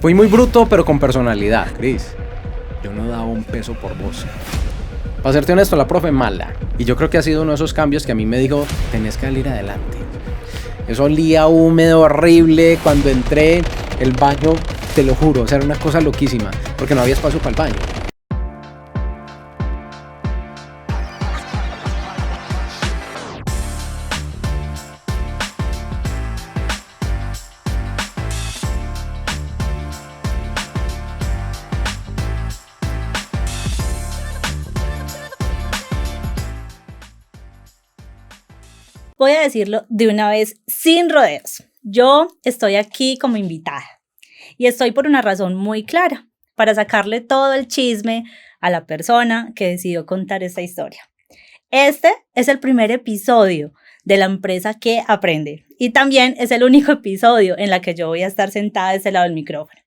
Fui muy bruto, pero con personalidad, Cris. Yo no daba un peso por vos. Para serte honesto, la profe mala. Y yo creo que ha sido uno de esos cambios que a mí me dijo, tenés que salir adelante. Eso olía húmedo, horrible. Cuando entré, el baño, te lo juro, o sea, era una cosa loquísima, porque no había espacio para el baño. Voy a decirlo de una vez sin rodeos. Yo estoy aquí como invitada y estoy por una razón muy clara, para sacarle todo el chisme a la persona que decidió contar esta historia. Este es el primer episodio de la empresa que aprende y también es el único episodio en la que yo voy a estar sentada de este lado del micrófono.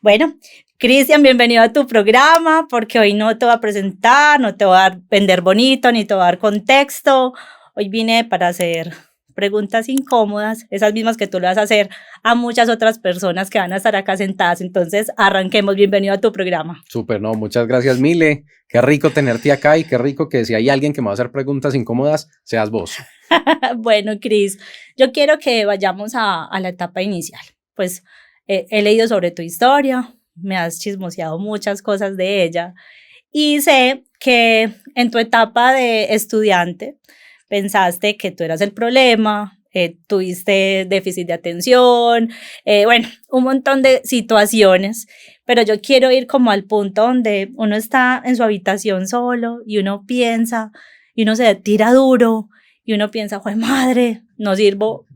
Bueno, Cristian, bienvenido a tu programa, porque hoy no te voy a presentar, no te voy a vender bonito, ni te voy a dar contexto. Hoy vine para hacer preguntas incómodas, esas mismas que tú le vas a hacer a muchas otras personas que van a estar acá sentadas. Entonces, arranquemos. Bienvenido a tu programa. Súper, no, muchas gracias, Mile. Qué rico tenerte acá y qué rico que si hay alguien que me va a hacer preguntas incómodas, seas vos. Bueno, Cris, yo quiero que vayamos a la etapa inicial. Pues he leído sobre tu historia, me has chismoseado muchas cosas de ella y sé que en tu etapa de estudiante pensaste que tú eras el problema, tuviste déficit de atención, bueno, un montón de situaciones, pero yo quiero ir como al punto donde uno está en su habitación solo y uno piensa, y uno se tira duro, y uno piensa, ¡jue madre! No sirvo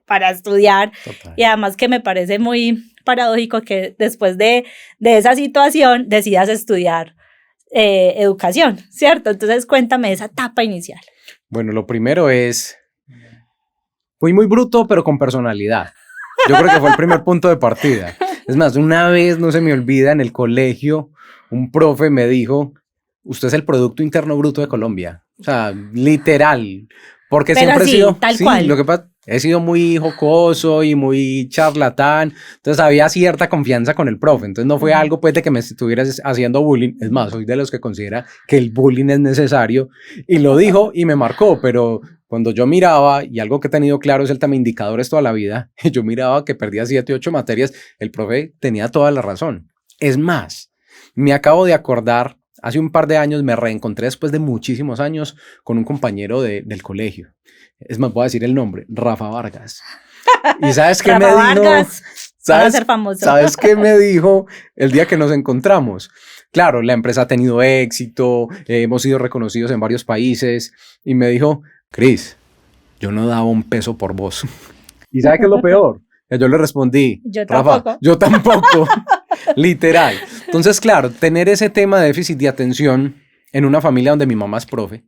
para estudiar. Total. Y además que me parece muy paradójico que después de esa situación decidas estudiar educación, ¿cierto? Entonces cuéntame esa etapa inicial. Bueno, lo primero es, fui muy bruto, pero con personalidad. Yo creo que fue el primer punto de partida. Es más, una vez, no se me olvida, en el colegio, un profe me dijo, usted es el Producto Interno Bruto de Colombia. O sea, literal. Porque pero siempre así, he sido, tal sí, cual. Lo que pasa, he sido muy jocoso y muy charlatán. Entonces había cierta confianza con el profe. Entonces no fue algo pues de que me estuvieras haciendo bullying. Es más, soy de los que considera que el bullying es necesario. Y lo dijo y me marcó, pero cuando yo miraba, y algo que he tenido claro es el tema de indicadores toda la vida, yo miraba que perdía 7, 8 materias, el profe tenía toda la razón. Es más, me acabo de acordar, hace un par de años me reencontré después de muchísimos años con un compañero del colegio. Es más, voy a decir el nombre, Rafa Vargas. ¿Y sabes qué me dijo? Vargas, van a ser famoso. ¿Sabes qué me dijo el día que nos encontramos? Claro, la empresa ha tenido éxito, hemos sido reconocidos en varios países y me dijo, Cris, yo no daba un peso por vos. ¿Y sabes qué es lo peor? Yo le respondí, Yo Rafa, tampoco. yo tampoco, literal. Entonces, claro, tener ese tema de déficit de atención en una familia donde mi mamá es profe,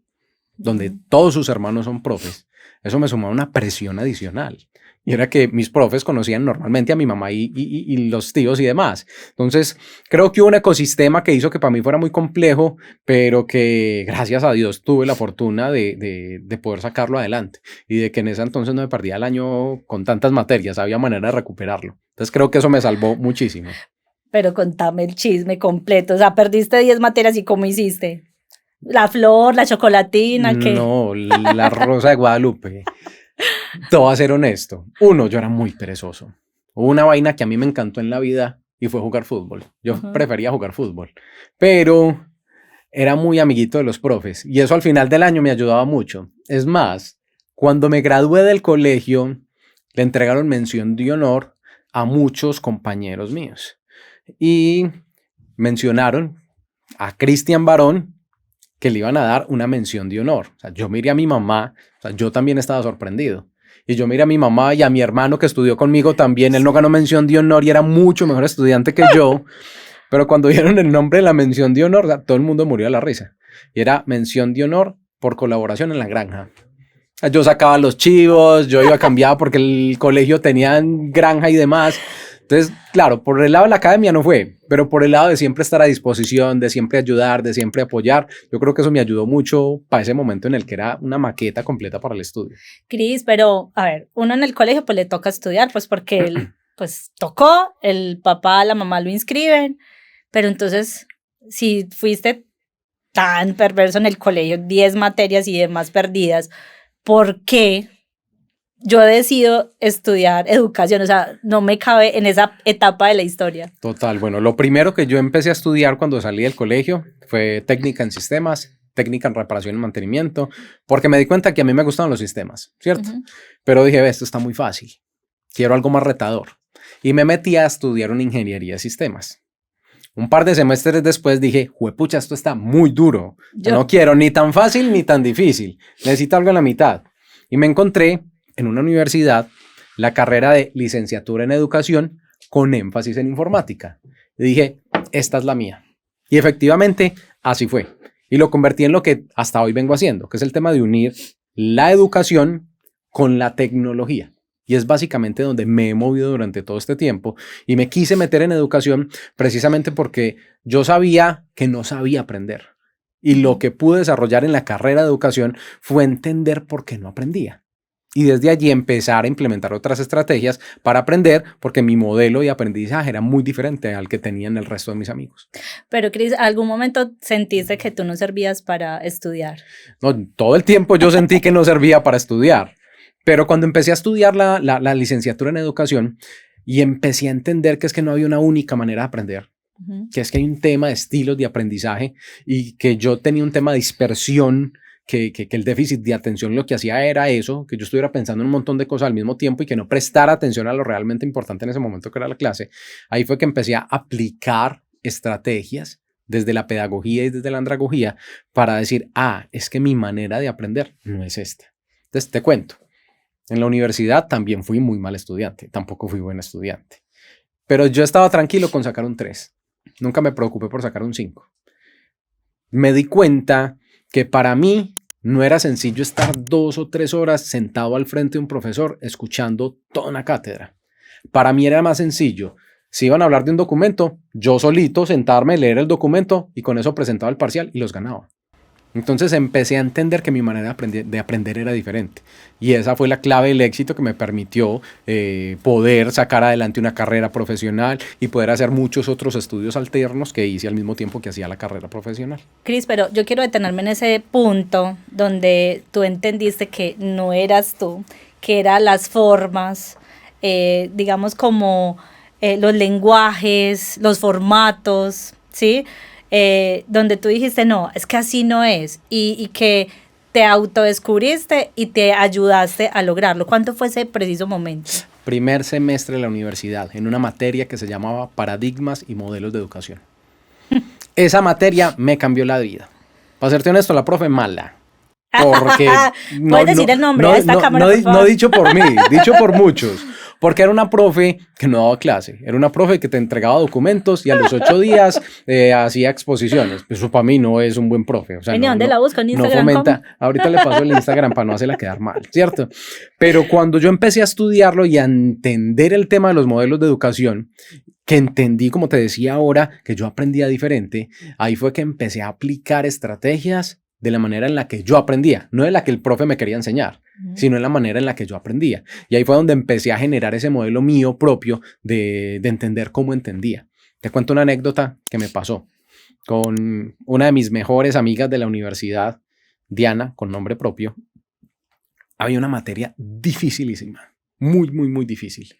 donde todos sus hermanos son profes, eso me sumaba una presión adicional. Y era que mis profes conocían normalmente a mi mamá y los tíos y demás. Entonces, creo que hubo un ecosistema que hizo que para mí fuera muy complejo, pero que gracias a Dios tuve la fortuna de poder sacarlo adelante. Y de que en ese entonces no me perdía el año con tantas materias, había manera de recuperarlo. Entonces, creo que eso me salvó muchísimo. Pero contame el chisme completo. O sea, perdiste 10 materias y ¿cómo hiciste? La flor, la chocolatina, ¿qué? No, la Rosa de Guadalupe. Te voy a ser honesto. Uno, yo era muy perezoso. Hubo una vaina que a mí me encantó en la vida y fue jugar fútbol. Yo prefería jugar fútbol, pero era muy amiguito de los profes y eso al final del año me ayudaba mucho. Es más, cuando me gradué del colegio, le entregaron mención de honor a muchos compañeros míos y mencionaron a Cristian Barón, que le iban a dar una mención de honor. O sea, yo miré a mi mamá, o sea, yo también estaba sorprendido. Y yo miré a mi mamá y a mi hermano que estudió conmigo también. Él no ganó mención de honor y era mucho mejor estudiante que yo. Pero cuando dieron el nombre de la mención de honor, o sea, todo el mundo murió a la risa. Y era mención de honor por colaboración en la granja. O sea, yo sacaba los chivos, yo iba cambiado porque el colegio tenía granja y demás. Entonces, claro, por el lado de la academia no fue, pero por el lado de siempre estar a disposición, de siempre ayudar, de siempre apoyar, yo creo que eso me ayudó mucho para ese momento en el que era una maqueta completa para el estudio. Cris, pero a ver, uno en el colegio pues le toca estudiar, pues porque pues tocó, el papá, la mamá lo inscriben, pero entonces, si fuiste tan perverso en el colegio, 10 materias y demás perdidas, ¿por qué yo decido estudiar educación? O sea, no me cabe en esa etapa de la historia. Total, bueno, lo primero que yo empecé a estudiar cuando salí del colegio fue técnica en sistemas, técnica en reparación y mantenimiento, porque me di cuenta que a mí me gustaban los sistemas, ¿cierto? Pero dije, esto está muy fácil, quiero algo más retador. Y me metí a estudiar una ingeniería de sistemas. Un par de semestres después dije, juepucha, esto está muy duro. No quiero ni tan fácil ni tan difícil. Necesito algo en la mitad. Y me encontré en una universidad la carrera de licenciatura en educación con énfasis en informática. Y dije, esta es la mía. Y efectivamente, así fue. Y lo convertí en lo que hasta hoy vengo haciendo, que es el tema de unir la educación con la tecnología. Y es básicamente donde me he movido durante todo este tiempo y me quise meter en educación precisamente porque yo sabía que no sabía aprender. Y lo que pude desarrollar en la carrera de educación fue entender por qué no aprendía. Y desde allí empezar a implementar otras estrategias para aprender, porque mi modelo de aprendizaje era muy diferente al que tenían el resto de mis amigos. Pero, Cris, ¿algún momento sentiste que tú no servías para estudiar? No, todo el tiempo yo sentí que no servía para estudiar. Pero cuando empecé a estudiar la licenciatura en educación y empecé a entender que es que no había una única manera de aprender, que es que hay un tema de estilos de aprendizaje y que yo tenía un tema de dispersión, que el déficit de atención lo que hacía era eso, que yo estuviera pensando en un montón de cosas al mismo tiempo y que no prestara atención a lo realmente importante en ese momento que era la clase. Ahí fue que empecé a aplicar estrategias desde la pedagogía y desde la andragogía para decir, es que mi manera de aprender no es esta. Entonces te cuento. En la universidad también fui muy mal estudiante, tampoco fui buen estudiante, pero yo estaba tranquilo con sacar un 3, nunca me preocupé por sacar un 5. Me di cuenta que para mí no era sencillo estar 2 o 3 horas sentado al frente de un profesor escuchando toda una cátedra. Para mí era más sencillo, si iban a hablar de un documento, yo solito sentarme, leer el documento y con eso presentaba el parcial y los ganaba. Entonces empecé a entender que mi manera de aprender era diferente y esa fue la clave del éxito que me permitió poder sacar adelante una carrera profesional y poder hacer muchos otros estudios alternos que hice al mismo tiempo que hacía la carrera profesional. Cris, pero yo quiero detenerme en ese punto donde tú entendiste que no eras tú, que eran las formas, digamos como los lenguajes, los formatos, ¿sí? Donde tú dijiste, no, es que así no es, y que te autodescubriste y te ayudaste a lograrlo. ¿Cuánto fue ese preciso momento? Primer semestre de la universidad, en una materia que se llamaba Paradigmas y Modelos de Educación. Esa materia me cambió la vida. Para serte honesto, la profe mala. Porque puedes decir el nombre a esta cámara, por favor. No dicho por mí, dicho por muchos. Porque era una profe que no daba clase, era una profe que te entregaba documentos y a los 8 días hacía exposiciones. Eso para mí no es un buen profe. O sea, ¿Dónde la busco? ¿En Instagram? No fomenta. Ahorita le paso el Instagram para no hacerla quedar mal, ¿cierto? Pero cuando yo empecé a estudiarlo y a entender el tema de los modelos de educación, que entendí, como te decía ahora, que yo aprendía diferente, ahí fue que empecé a aplicar estrategias de la manera en la que yo aprendía, no de la que el profe me quería enseñar, sino en la manera en la que yo aprendía. Y ahí fue donde empecé a generar ese modelo mío propio de entender cómo entendía. Te cuento una anécdota que me pasó con una de mis mejores amigas de la universidad, Diana, con nombre propio. Había una materia dificilísima, muy, muy, muy difícil,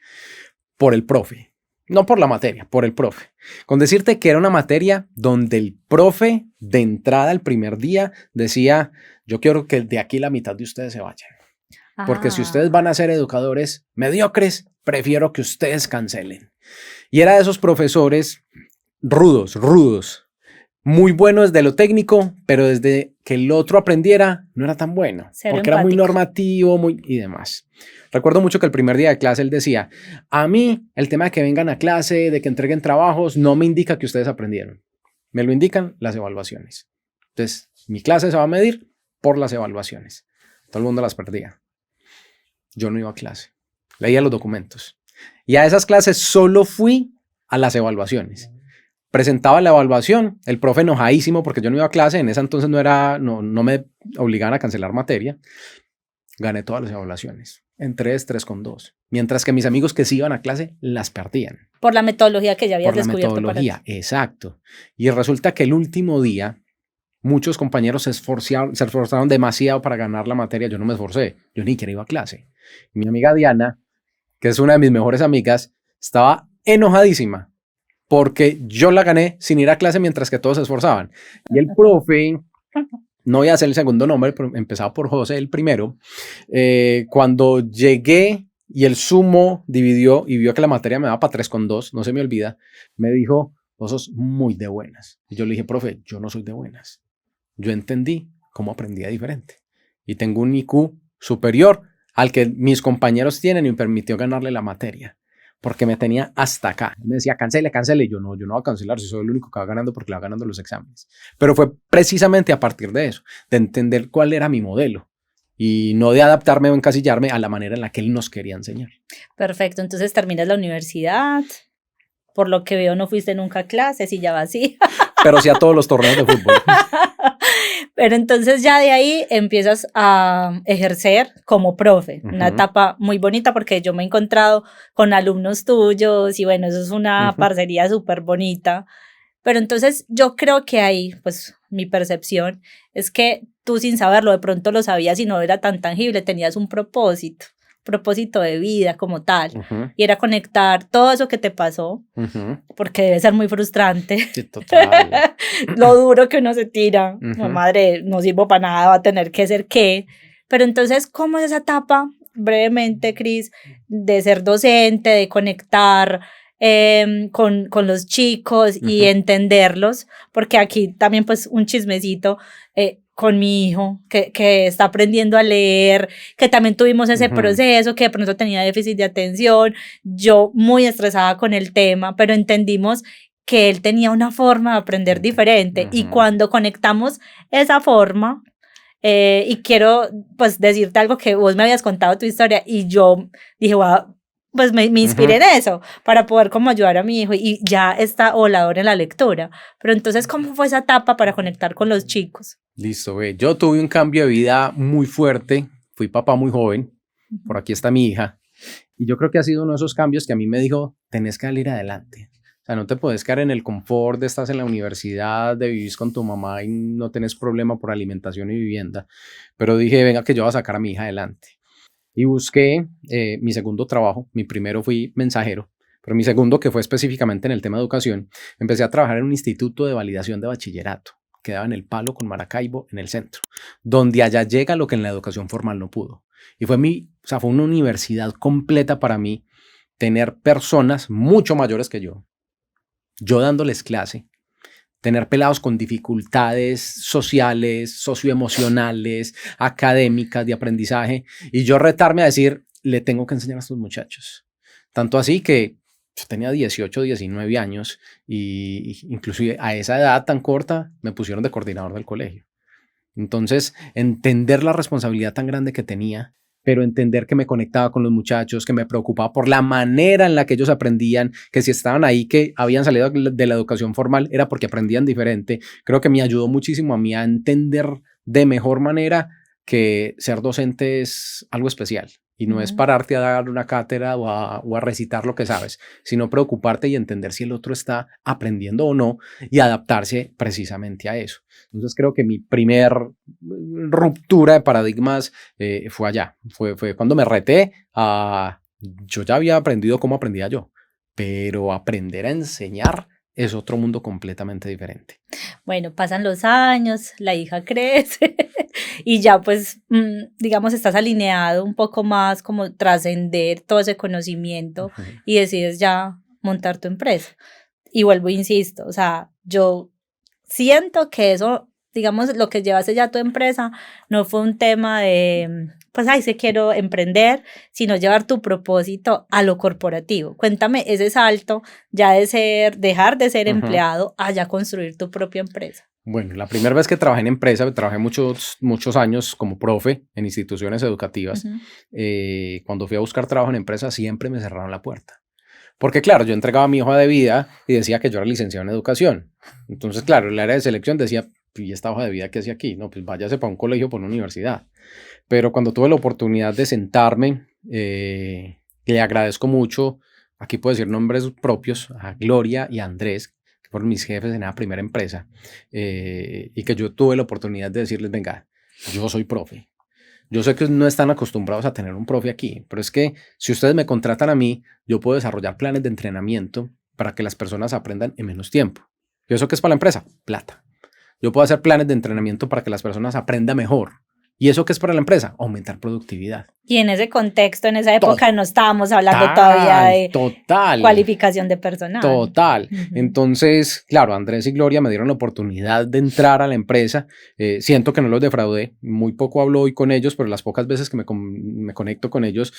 por el profe. No por la materia, por el profe. Con decirte que era una materia donde el profe de entrada el primer día decía, yo quiero que de aquí la mitad de ustedes se vayan. Porque si ustedes van a ser educadores mediocres, prefiero que ustedes cancelen. Y era de esos profesores rudos, muy bueno desde lo técnico, pero desde que el otro aprendiera no era tan bueno. Cero porque empático. Era muy normativo y demás. Recuerdo mucho que el primer día de clase él decía, a mí el tema de que vengan a clase, de que entreguen trabajos, no me indica que ustedes aprendieron. Me lo indican las evaluaciones. Entonces, mi clase se va a medir por las evaluaciones. Todo el mundo las perdía. Yo no iba a clase. Leía los documentos. Y a esas clases solo fui a las evaluaciones. Presentaba la evaluación, el profe enojadísimo porque yo no iba a clase, en ese entonces no me obligaban a cancelar materia. Gané todas las evaluaciones. en 3,2. Mientras que mis amigos que sí iban a clase las perdían. Por la metodología que ya habías Por la descubierto. metodología, exacto. Y resulta que el último día, muchos compañeros se esforzaron demasiado para ganar la materia. Yo no me esforcé, yo ni siquiera iba a clase. Y mi amiga Diana, que es una de mis mejores amigas, estaba enojadísima porque yo la gané sin ir a clase mientras que todos se esforzaban. Y el profe, no voy a hacer el segundo nombre, pero empezaba por José, el primero, cuando llegué y el sumo dividió y vio que la materia me daba para 3,2, no se me olvida, me dijo, vos sos muy de buenas. Y yo le dije, profe, yo no soy de buenas. Yo entendí cómo aprendía diferente y tengo un IQ superior al que mis compañeros tienen y me permitió ganarle la materia porque me tenía hasta acá. Me decía, cancele. Y yo no voy a cancelar si soy el único que va ganando porque le va ganando los exámenes. Pero fue precisamente a partir de eso, de entender cuál era mi modelo y no de adaptarme o encasillarme a la manera en la que él nos quería enseñar. Perfecto, entonces terminas la universidad. Por lo que veo, no fuiste nunca a clases y ya va así. Pero sí a todos los torneos de fútbol. Pero entonces ya de ahí empiezas a ejercer como profe. Una etapa muy bonita porque yo me he encontrado con alumnos tuyos y bueno, eso es una parcería súper bonita. Pero entonces yo creo que ahí, pues mi percepción es que tú sin saberlo, de pronto lo sabías y no era tan tangible, tenías un propósito de vida como tal, y era conectar todo eso que te pasó, porque debe ser muy frustrante. Sí, total. Lo duro que uno se tira, madre, no sirvo para nada, va a tener que ser qué. Pero entonces, ¿cómo es esa etapa, brevemente, Cris, de ser docente, de conectar con los chicos y entenderlos? Porque aquí también pues un chismecito, con mi hijo que está aprendiendo a leer, que también tuvimos ese proceso, que de pronto tenía déficit de atención, yo muy estresada con el tema, pero entendimos que él tenía una forma de aprender diferente y cuando conectamos esa forma, y quiero pues decirte algo que vos me habías contado tu historia y yo dije, wow, pues me inspiré en eso para poder como ayudar a mi hijo y ya está volador en la lectura. Pero entonces, ¿cómo fue esa etapa para conectar con los chicos? Listo, ve. Yo tuve un cambio de vida muy fuerte. Fui papá muy joven. Por aquí está mi hija. Y yo creo que ha sido uno de esos cambios que a mí me dijo, tenés que salir adelante. O sea, no te puedes quedar en el confort de estás en la universidad, de vivir con tu mamá y no tenés problema por alimentación y vivienda. Pero dije, venga, que yo voy a sacar a mi hija adelante. Y busqué mi segundo trabajo. Mi primero fui mensajero, pero mi segundo, que fue específicamente en el tema de educación, empecé a trabajar en un instituto de validación de bachillerato. Quedaba en El Palo con Maracaibo, en el centro, donde allá llega lo que en la educación formal no pudo. Y fue fue una universidad completa para mí tener personas mucho mayores que yo dándoles clase, tener pelados con dificultades sociales, socioemocionales, académicas, de aprendizaje, y yo retarme a decir, le tengo que enseñar a estos muchachos. Tanto así que yo tenía 18, 19 años y inclusive a esa edad tan corta me pusieron de coordinador del colegio. Entonces, entender la responsabilidad tan grande que tenía, pero entender que me conectaba con los muchachos, que me preocupaba por la manera en la que ellos aprendían, que si estaban ahí, que habían salido de la educación formal, era porque aprendían diferente. Creo que me ayudó muchísimo a mí a entender de mejor manera que ser docente es algo especial. Y no es pararte a dar una cátedra o a recitar lo que sabes, sino preocuparte y entender si el otro está aprendiendo o no y adaptarse precisamente a eso. Entonces creo que mi primer ruptura de paradigmas fue allá. Fue cuando me reté a... Yo ya había aprendido cómo aprendía yo, pero aprender a enseñar es otro mundo completamente diferente. Bueno, pasan los años, la hija crece y ya pues, digamos, estás alineado un poco más como trascender todo ese conocimiento y decides ya montar tu empresa. Y vuelvo, insisto, o sea, yo siento que eso, digamos, lo que llevaste ya a tu empresa no fue un tema de, pues, ay, sí quiero emprender, sino llevar tu propósito a lo corporativo. Cuéntame ese salto ya de dejar de ser empleado a ya construir tu propia empresa. Bueno, la primera vez que trabajé en empresa, trabajé muchos años como profe en instituciones educativas. Cuando fui a buscar trabajo en empresa, siempre me cerraron la puerta. Porque claro, yo entregaba mi hoja de vida y decía que yo era licenciado en educación. Entonces, claro, el área de selección decía, ¿y esta hoja de vida qué hacía aquí? No, pues váyase para un colegio, para una universidad. Pero cuando tuve la oportunidad de sentarme le agradezco mucho, aquí puedo decir nombres propios, a Gloria y a Andrés, que fueron mis jefes en la primera empresa, y que yo tuve la oportunidad de decirles, venga, yo soy profe. Yo sé que no están acostumbrados a tener un profe aquí, pero es que si ustedes me contratan a mí, yo puedo desarrollar planes de entrenamiento para que las personas aprendan en menos tiempo. ¿Y eso qué es para la empresa? Plata. Yo puedo hacer planes de entrenamiento para que las personas aprendan mejor. ¿Y eso qué es para la empresa? Aumentar productividad. Y en ese contexto, en esa época, no estábamos hablando todavía de cualificación de personal. Total. Entonces, claro, Andrés y Gloria me dieron la oportunidad de entrar a la empresa. Siento que no los defraudé. Muy poco hablo hoy con ellos, pero las pocas veces que me conecto con ellos,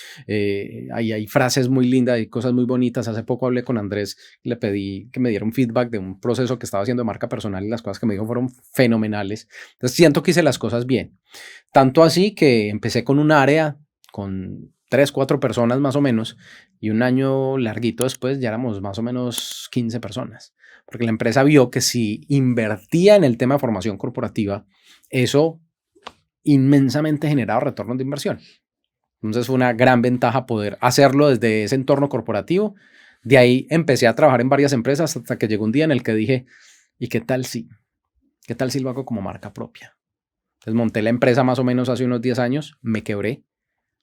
hay frases muy lindas, hay cosas muy bonitas. Hace poco hablé con Andrés, le pedí que me diera un feedback de un proceso que estaba haciendo de marca personal y las cosas que me dijo fueron fenomenales. Entonces, siento que hice las cosas bien. Tanto así que empecé con un área con 3, 4 personas más o menos, y un año larguito después ya éramos más o menos 15 personas, porque la empresa vio que si invertía en el tema de formación corporativa, eso inmensamente generaba retornos de inversión. Entonces fue una gran ventaja poder hacerlo desde ese entorno corporativo. De ahí empecé a trabajar en varias empresas hasta que llegó un día en el que dije, ¿y qué tal si lo hago como marca propia? Entonces monté la empresa más o menos hace unos 10 años, me quebré,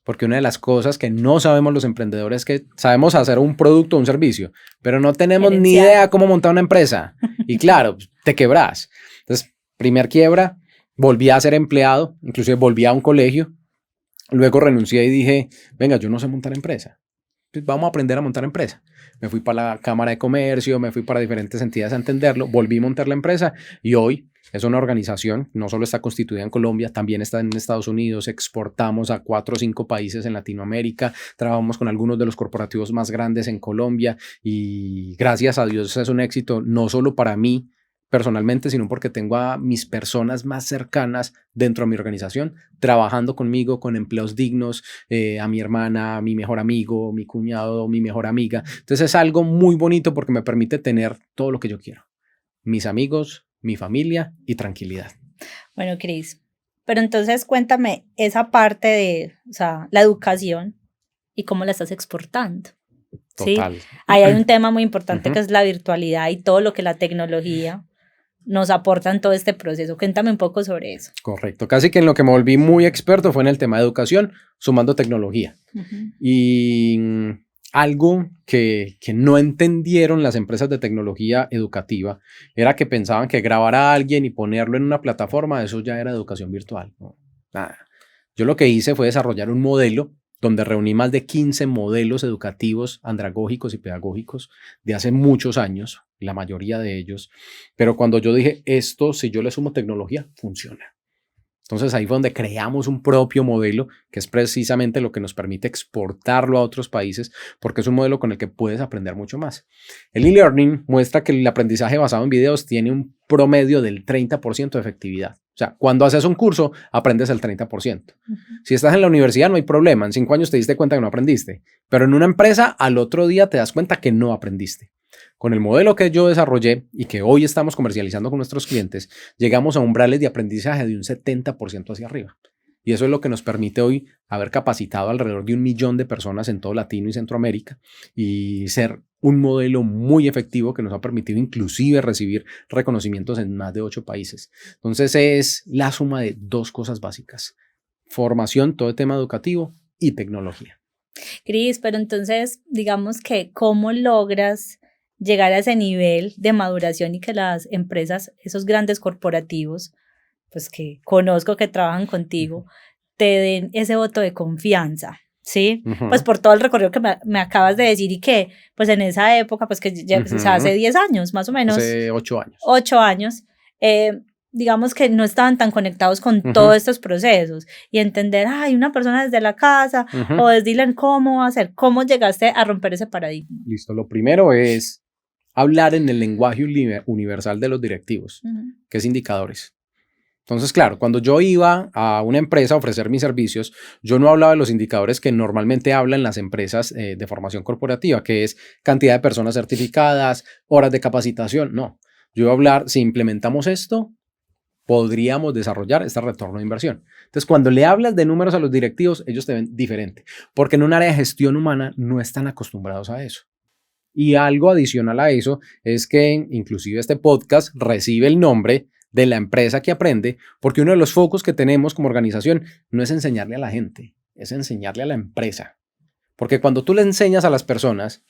porque una de las cosas que no sabemos los emprendedores es que sabemos hacer un producto o un servicio, pero no tenemos ni idea cómo montar una empresa. Y claro, te quebras. Entonces, primer quiebra, volví a ser empleado, inclusive volví a un colegio, luego renuncié y dije, venga, yo no sé montar empresa. Pues vamos a aprender a montar empresa. Me fui para la Cámara de Comercio, me fui para diferentes entidades a entenderlo, volví a montar la empresa y hoy es una organización, no solo está constituida en Colombia, también está en Estados Unidos, exportamos a 4 o 5 países en Latinoamérica, trabajamos con algunos de los corporativos más grandes en Colombia y gracias a Dios es un éxito no solo para mí personalmente, sino porque tengo a mis personas más cercanas dentro de mi organización, trabajando conmigo, con empleos dignos, a mi hermana, a mi mejor amigo, mi cuñado, mi mejor amiga. Entonces es algo muy bonito porque me permite tener todo lo que yo quiero. Mis amigos, mi familia y tranquilidad. Bueno, Cris, pero entonces cuéntame esa parte de, o sea, la educación y cómo la estás exportando. Total. ¿Sí? Ahí hay un tema muy importante que es la virtualidad y todo lo que la tecnología nos aporta en todo este proceso. Cuéntame un poco sobre eso. Correcto. Casi que en lo que me volví muy experto fue en el tema de educación, sumando tecnología. Y algo que no entendieron las empresas de tecnología educativa era que pensaban que grabar a alguien y ponerlo en una plataforma, eso ya era educación virtual. No, nada. Yo lo que hice fue desarrollar un modelo donde reuní más de 15 modelos educativos, andragógicos y pedagógicos de hace muchos años, la mayoría de ellos. Pero cuando yo dije, esto, si yo le sumo tecnología, funciona. Entonces ahí fue donde creamos un propio modelo que es precisamente lo que nos permite exportarlo a otros países porque es un modelo con el que puedes aprender mucho más. El e-learning muestra que el aprendizaje basado en videos tiene un promedio del 30% de efectividad. O sea, cuando haces un curso, aprendes el 30%. Si estás en la universidad, no hay problema. En 5 años te diste cuenta que no aprendiste. Pero en una empresa, al otro día te das cuenta que no aprendiste. Con el modelo que yo desarrollé y que hoy estamos comercializando con nuestros clientes, llegamos a umbrales de aprendizaje de un 70% hacia arriba. Y eso es lo que nos permite hoy haber capacitado alrededor de 1 millón de personas en todo Latino y Centroamérica y ser un modelo muy efectivo que nos ha permitido inclusive recibir reconocimientos en más de 8 países. Entonces es la suma de 2 cosas básicas: formación, todo el tema educativo y tecnología. Cris, pero entonces digamos que ¿cómo logras llegar a ese nivel de maduración y que las empresas, esos grandes corporativos, pues que conozco que trabajan contigo, te den ese voto de confianza? ¿Sí? Pues por todo el recorrido que me acabas de decir y que pues en esa época, pues que ya o sea, hace 10 años más o menos. Hace 8 años. 8 años. Digamos que no estaban tan conectados con todos estos procesos y entender, hay una persona desde la casa o desde cómo hacer, cómo llegaste a romper ese paradigma. Listo, lo primero es hablar en el lenguaje universal de los directivos, que es indicadores. Entonces, claro, cuando yo iba a una empresa a ofrecer mis servicios, yo no hablaba de los indicadores que normalmente hablan las empresas de formación corporativa, que es cantidad de personas certificadas, horas de capacitación. No, yo iba a hablar, si implementamos esto, podríamos desarrollar este retorno de inversión. Entonces, cuando le hablas de números a los directivos, ellos te ven diferente, porque en un área de gestión humana no están acostumbrados a eso. Y algo adicional a eso es que inclusive este podcast recibe el nombre de la empresa que aprende, porque uno de los focos que tenemos como organización no es enseñarle a la gente, es enseñarle a la empresa. Porque cuando tú le enseñas a las personas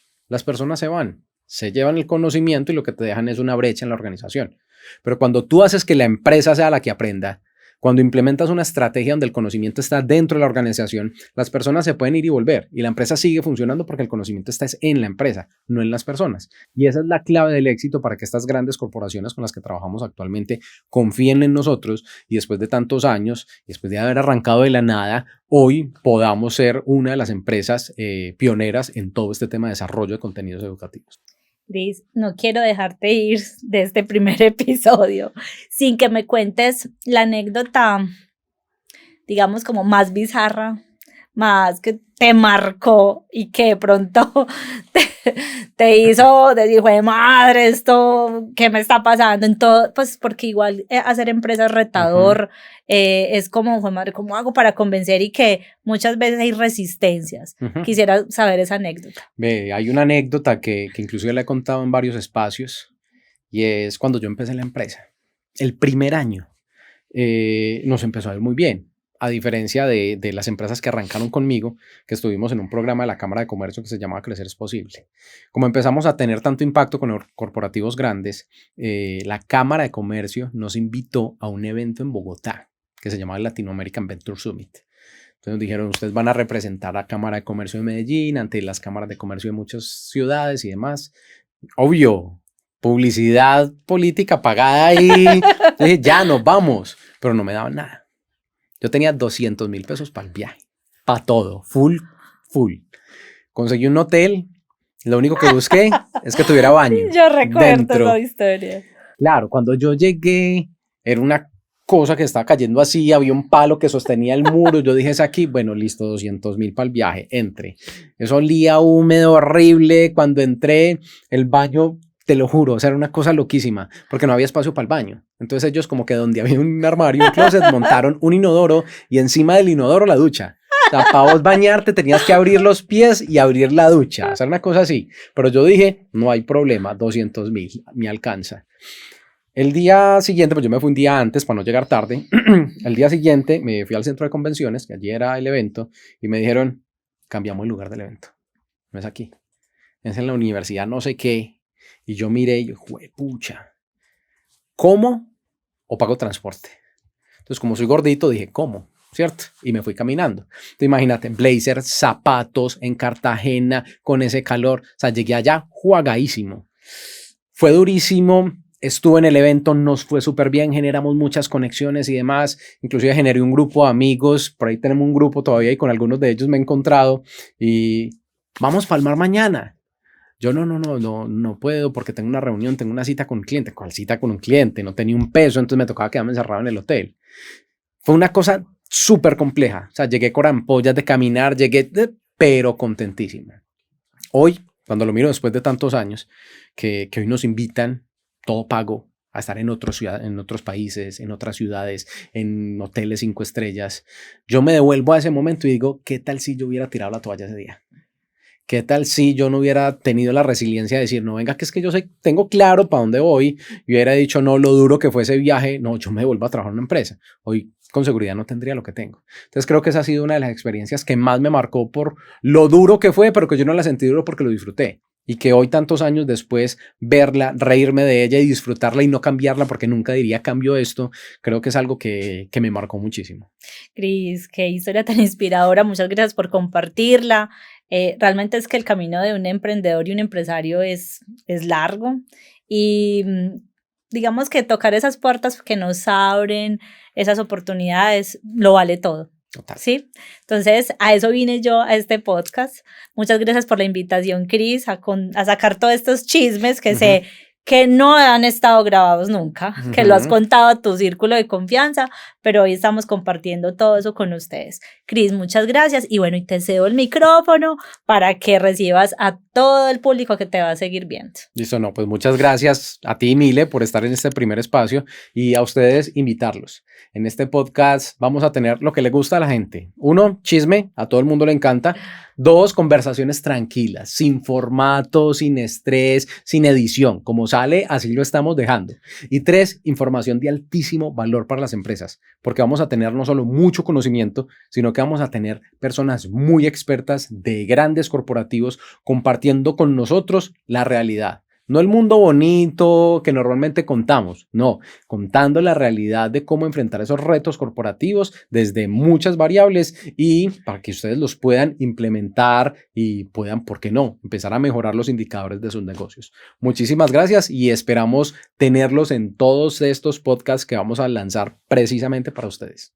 se van, se llevan el conocimiento y lo que te dejan es una brecha en la organización. Pero cuando tú haces que la empresa sea la que aprenda, cuando implementas una estrategia donde el conocimiento está dentro de la organización, las personas se pueden ir y volver y la empresa sigue funcionando porque el conocimiento está en la empresa, no en las personas. Y esa es la clave del éxito para que estas grandes corporaciones con las que trabajamos actualmente confíen en nosotros y después de tantos años, después de haber arrancado de la nada, hoy podamos ser una de las empresas pioneras en todo este tema de desarrollo de contenidos educativos. Cris, no quiero dejarte ir de este primer episodio sin que me cuentes la anécdota, digamos, como más bizarra, más que te marcó y que de pronto te hizo decir, "Jue madre, esto, ¿qué me está pasando?" En todo, pues porque igual hacer empresa es retador, es como, "Jue madre, ¿cómo hago para convencer?" Y que muchas veces hay resistencias. Quisiera saber esa anécdota. Hay una anécdota que inclusive la he contado en varios espacios y es cuando yo empecé la empresa. El primer año nos empezó a ir muy bien. A diferencia de las empresas que arrancaron conmigo, que estuvimos en un programa de la Cámara de Comercio que se llamaba Crecer es Posible. Como empezamos a tener tanto impacto con corporativos grandes, la Cámara de Comercio nos invitó a un evento en Bogotá que se llamaba el Latino American Venture Summit. Entonces nos dijeron, ustedes van a representar a la Cámara de Comercio de Medellín ante las cámaras de comercio de muchas ciudades y demás. Obvio, publicidad política pagada y dije, ya nos vamos, pero no me daban nada. Yo tenía 200,000 pesos para el viaje, para todo, full. Conseguí un hotel, lo único que busqué es que tuviera baño. Yo recuerdo esa historia. Claro, cuando yo llegué, era una cosa que estaba cayendo así, había un palo que sostenía el muro, yo dije, es aquí, bueno, listo, 200,000 para el viaje, entré. Eso olía húmedo, horrible, cuando entré, el baño... Te lo juro, o sea, era una cosa loquísima, porque no había espacio para el baño. Entonces ellos como que donde había un armario, un closet, montaron un inodoro y encima del inodoro la ducha. O sea, para vos bañarte tenías que abrir los pies y abrir la ducha. O sea, una cosa así. Pero yo dije, no hay problema, 200,000, me alcanza. El día siguiente, pues yo me fui un día antes para no llegar tarde. El día siguiente me fui al centro de convenciones, que allí era el evento, y me dijeron, cambiamos el lugar del evento. No es aquí. Es en la universidad no sé qué. Y yo miré y yo, juepucha, ¿cómo o pago transporte? Entonces, como soy gordito, dije, ¿cómo? ¿Cierto? Y me fui caminando. Entonces, imagínate, blazer, zapatos en Cartagena, con ese calor. O sea, llegué allá jugadísimo. Fue durísimo. Estuve en el evento, nos fue súper bien, generamos muchas conexiones y demás. Inclusive generé un grupo de amigos. Por ahí tenemos un grupo todavía y con algunos de ellos me he encontrado. Y vamos a palmar mañana. Yo no puedo porque tengo una reunión, tengo una cita con un cliente. ¿Cuál cita con un cliente? No tenía un peso, entonces me tocaba quedarme encerrado en el hotel. Fue una cosa súper compleja. O sea, llegué con ampollas de caminar, pero contentísima. Hoy, cuando lo miro después de tantos años, que hoy nos invitan, todo pago, a estar en otros países, en otras ciudades, en hoteles 5 estrellas, yo me devuelvo a ese momento y digo, ¿qué tal si yo hubiera tirado la toalla ese día? ¿Qué tal si yo no hubiera tenido la resiliencia de decir, no, venga, que es que yo tengo claro para dónde voy? Y hubiera dicho, no, lo duro que fue ese viaje, no, yo me vuelvo a trabajar en una empresa. Hoy con seguridad no tendría lo que tengo. Entonces creo que esa ha sido una de las experiencias que más me marcó por lo duro que fue, pero que yo no la sentí duro porque lo disfruté. Y que hoy, tantos años después, verla, reírme de ella y disfrutarla y no cambiarla, porque nunca diría cambio esto, creo que es algo que me marcó muchísimo. Cris, qué historia tan inspiradora. Muchas gracias por compartirla. Realmente es que el camino de un emprendedor y un empresario es largo y digamos que tocar esas puertas que nos abren, esas oportunidades, lo vale todo. Total. ¿Sí? Entonces, a eso vine yo a este podcast. Muchas gracias por la invitación, Cris, a sacar todos estos chismes que sé que no han estado grabados nunca, que lo has contado a tu círculo de confianza, pero hoy estamos compartiendo todo eso con ustedes. Cris, muchas gracias y bueno, y te cedo el micrófono para que recibas a todo el público que te va a seguir viendo. Listo, no, pues muchas gracias a ti, Mile, por estar en este primer espacio y a ustedes invitarlos. En este podcast vamos a tener lo que le gusta a la gente. 1, chisme, a todo el mundo le encanta. 2, conversaciones tranquilas, sin formato, sin estrés, sin edición. Como sale, así lo estamos dejando. Y 3, información de altísimo valor para las empresas, porque vamos a tener no solo mucho conocimiento, sino que vamos a tener personas muy expertas de grandes corporativos compartiendo con nosotros la realidad. No el mundo bonito que normalmente contamos, no, contando la realidad de cómo enfrentar esos retos corporativos desde muchas variables y para que ustedes los puedan implementar y puedan, ¿por qué no?, empezar a mejorar los indicadores de sus negocios. Muchísimas gracias y esperamos tenerlos en todos estos podcasts que vamos a lanzar precisamente para ustedes.